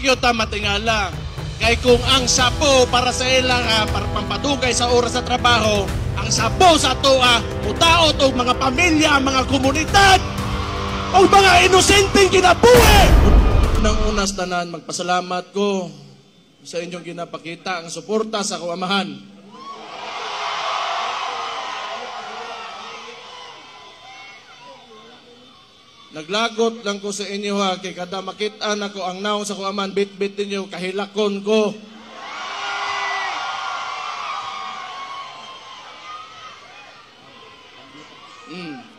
kyo ta matingala. Kay kung ang sapo para sa ila para pampadugay sa oras sa trabaho, ang sapo sa toa, mutaot og mga pamilya, mga komunidad, o mga inosenteng kinabuhi. Nang unas tanan, magpasalamat ko sa inyong ginapakita ang suporta sa akong amahan. Naglagot lang ko sa inyo ha, kay kada makitaan ako ang naong sa akong amahan, bit-bit ninyo, kahilakon ko.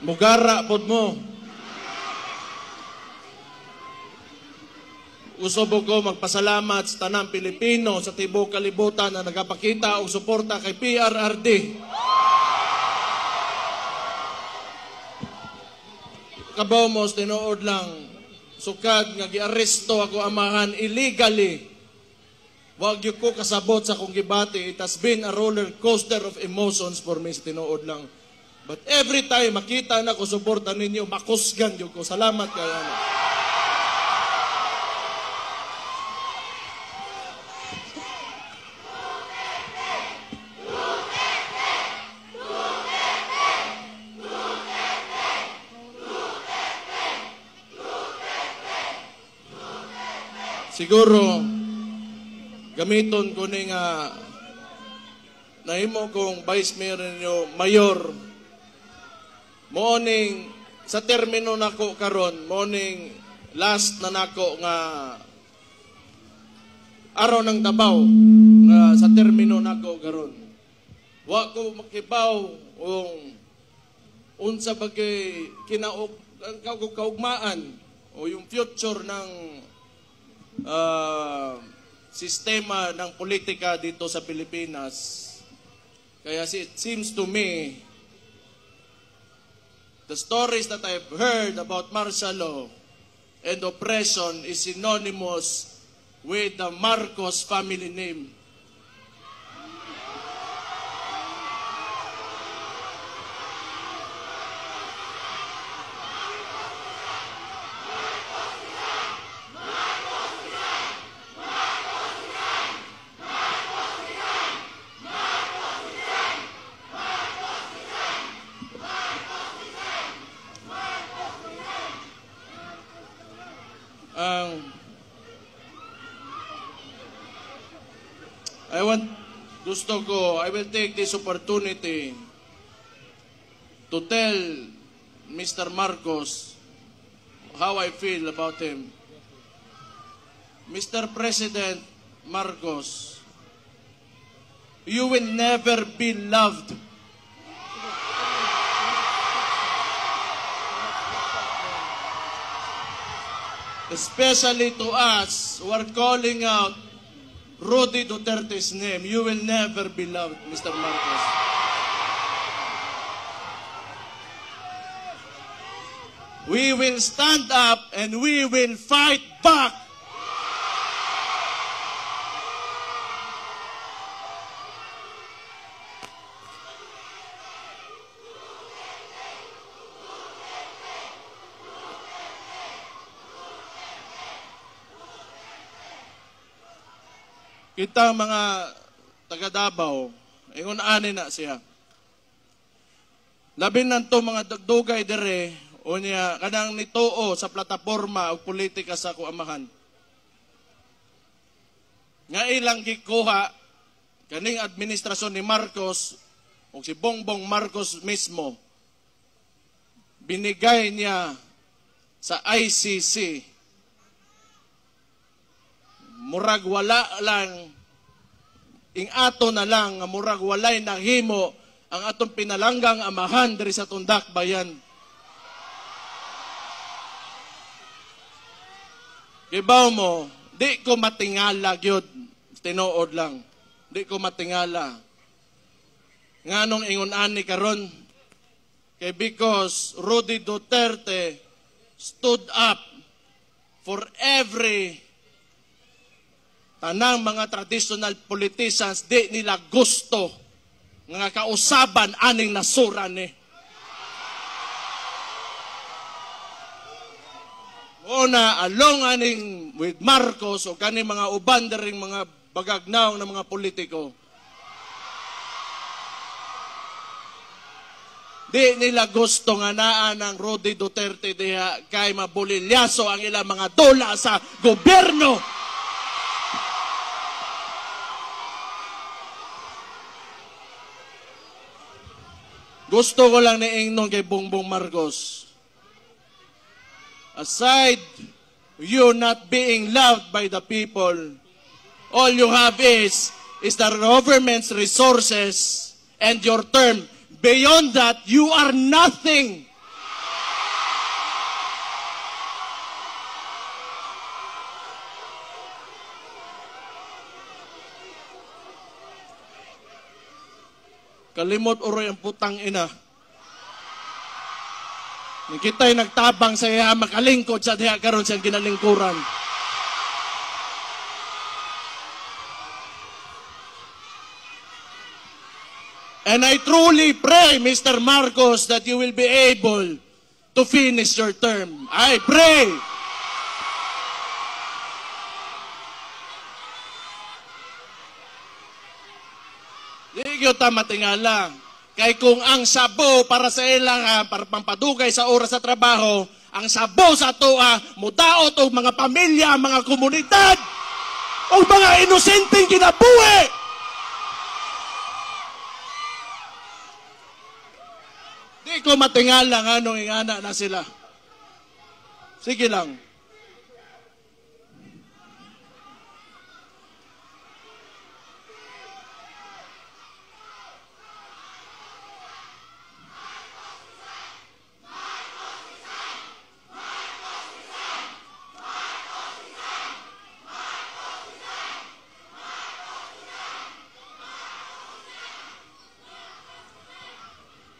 Mugara pod mo. Usobo ko magpasalamat sa tanang Pilipino sa tibuok kalibutan na nagapakita og suporta kay PRRD. Kabaw mo, tinuod lang, sukad nga giaresto ako amahan illegally. Wag yung ko kasabot sa kong gibati. It has been a roller coaster of emotions for me, tinuod lang. But every time makita na ko suporta ninyo, makusgan yung ko. Salamat kayo. Siguro, gamiton ko ni nga nahimo kong vice mayor ninyo, mayor, morning, sa termino nako karon, morning, last na nako nga araw ng Davao, nga sa termino nako karon. Wa ko makibaw unsa bagay kaugmaan o yung future ng sistema ng politika dito sa Pilipinas. Kaya it seems to me the stories that I've heard about martial law and oppression is synonymous with the Marcos family name. I will take this opportunity to tell Mr. Marcos how I feel about him. Mr. President Marcos, you will never be loved. Especially to us who are calling out Rudy Duterte's name. You will never be loved, Mr. Marcos. We will stand up and we will fight back. Kita mga taga Davao, ingon ani na siya. Labi nanto mga dugay dire o niya kanang nituo sa plataporma o politika sa kuamahan. Nga ilang gikuha kaning administrasyon ni Marcos o si Bongbong Marcos mismo, binigay niya sa ICC. Murag wala lang, ing-ato na lang, murag walay nahimo ang atong pinalanggang amahan diri sa Tundak Bayan. Kibaw mo, di ko matingala gyud, tinuod lang. Di ko matingala. Nganong ingon ani karon? Kay because Rudy Duterte stood up for every tanang mga traditional politicians, di nila gusto nga kausaban aning nasura ni. Una, along aning with Marcos o kani mga uban ring mga bagagnaw na mga politiko. Di nila gusto nga naa ng Rudy Duterte diha kay mabulilyaso ang ilang mga dola sa gobyerno. Gusto ko lang niingnon kay Bongbong Marcos. Aside you not being loved by the people, all you have is the government's resources and your term. Beyond that, you are nothing. Kalimot uroy ang putang ina. Ni kita'y nagtabang sa iya makalingkod sa diha karon siyang ginalingkuran. And I truly pray, Mr. Marcos, that you will be able to finish your term. I pray. Di ko ta matingala. Kay kung ang sabo para sa ilang para pampadugay sa oras sa trabaho, ang sabo sa toa, mudaot o mga pamilya, mga komunidad, o mga inosenteng kinabuhi. Di ko matingala nga nung ingana na sila. Sige lang.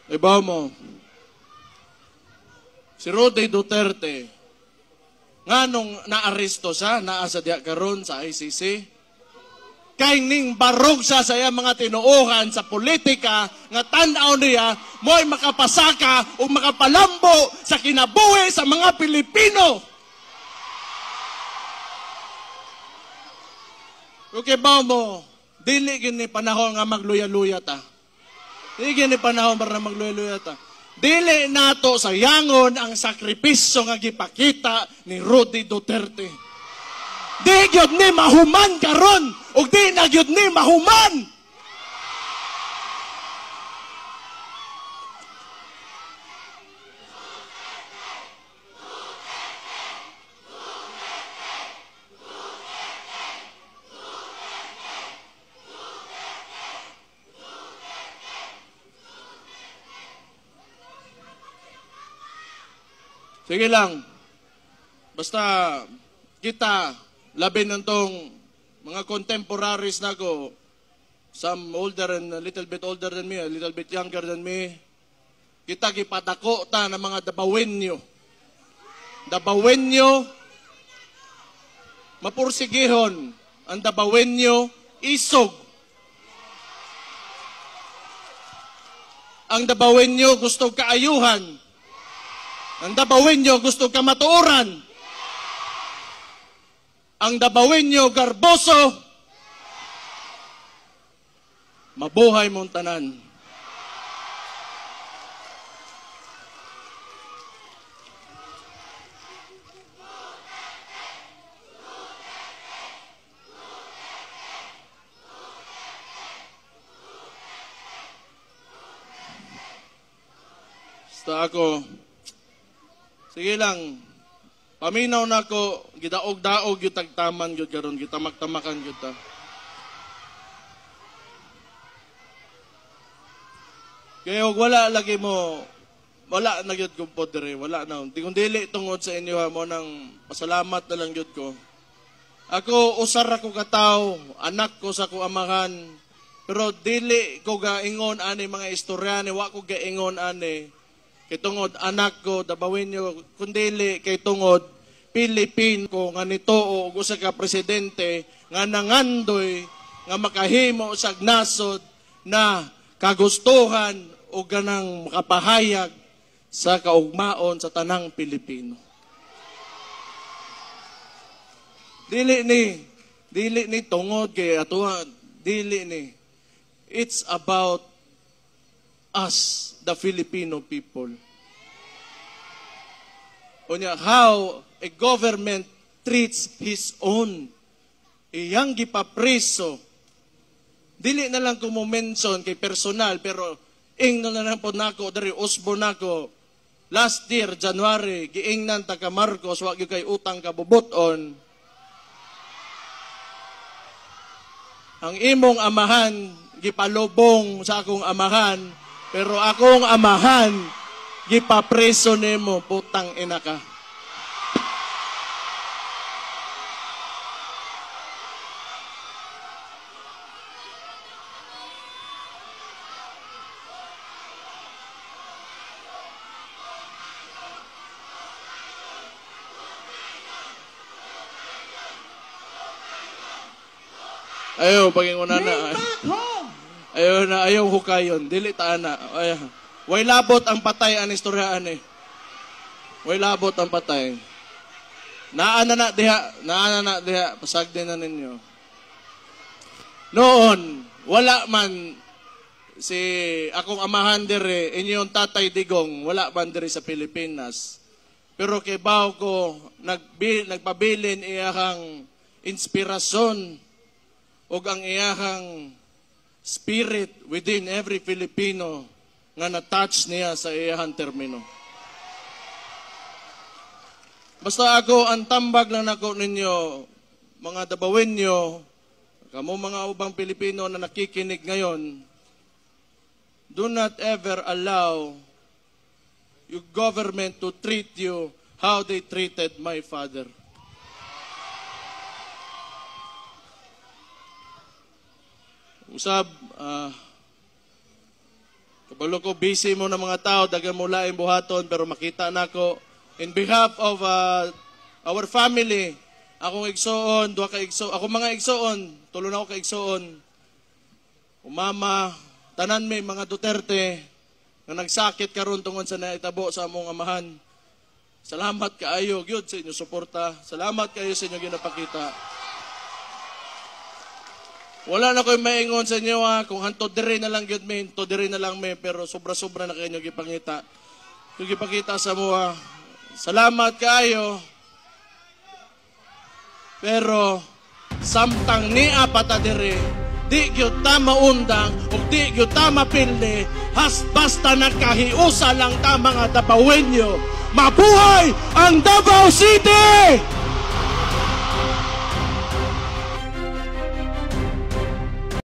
Ibaw mo, si Rudy Duterte, nga nung naaresto siya, naasa diya karon sa ICC, kay ning barog siya sa iya mga tinuuhan sa politika, nga tanaw niya, mo'y makapasaka o makapalambo sa kinabuhi sa mga Pilipino. Okay ba mo, dili gini panahon nga magluya-luya ta. Dili ni panahon para magluya-luya ta. Dili nato sayangon ang sakripisyo nga gipakita ni Rudy Duterte. Di gyud ni mahuman karon ug di na gyud ni mahuman. Sige lang. Basta kita, labi ng tong mga contemporaries na ko, some older and a little bit older than me, a little bit younger than me, kita gipadako ta ng mga dabawenyo. Dabawenyo, mapursigihon. Ang dabawenyo, isog. Ang dabawenyo, gusto kaayuhan. Ang dabawenyo gusto ka matuoran. Ang dabawenyo garboso. Mabuhay mong tanan. Basta ako, sige lang, paminaw na ko, gidaog-daog yung tagtaman yun karon, gitamak-tamakan yun ta. Kaya wala lagi mo, wala na yun kong podere, wala na. Kung dili tungod sa inyo mo nang pasalamat na lang yun ko. Ako, usar ako kataw, anak ko sa ko amahan, pero dili ko gaingon ani mga istoryane, wa ko gaingon ani. Kay tungod anak ko, dabawin nyo, kundili kay tungod, Pilipin ko nga nito o usa ka presidente nga nangandoy nga makahimo sa nasod na kagustuhan o ganang makapahayag sa kaugmaon sa tanang Pilipino. Dili ni tungod kay atuha, dili ni. It's about us, the Filipino people. Unya, how a government treats his own. Iyang gipapreso. Dili na lang ko mo mention kay personal, pero ingnan na lang po nako, dari usbo nako. Last year, January, giingnan taga Marcos, wag yung kay utang kabubuton. Ang imong amahan, gipalubong sa akong amahan, pero akong amahan, gipapreso nimo, putang ina ka. Ayaw, paginguna na. Ayaw hukayon. Dili taan na. Way labot ang patay ang istoryaan eh. Way labot ang patay. Naana na diha. Pasag din na ninyo. Noon, wala man si akong amahan dire, inyong tatay Digong, wala man dire sa Pilipinas. Pero kay baw ko, nagpabilin iyahang inspirasyon o ang iyahang spirit within every Filipino nga na-touch niya sa iyahang termino. Basta ako, ang tambag lang ako ninyo, mga Dabawenyo, kamo mga ubang Pilipino na nakikinig ngayon, do not ever allow your government to treat you how they treated my father. Usab, kabalo ko, busy mo ng mga tao, dagan mo laing buhaton, pero makita na ko, in behalf of our family, akong igsoon, ako mga igsoon, tulo na ako ka igsoon, umama, tanan may mga Duterte, na nagsakit karon tungod sa naitabo sa among amahan. Salamat kaayo, gyud sa inyo suporta. Salamat kayo sa inyo ginapakita. Wala na ko'y maingon sa inyo kung hanto dire na lang gyud men, to dire na lang men, pero sobra-sobra na kayo gipangita. Yung gipakita sa mua. Salamat kayo. Pero samtang niya pata dire, di gyud ta maundang ug di gyud ta mapildi, basta nagkahiusa lang ta mga Dabawenyo. Mabuhay ang Davao City!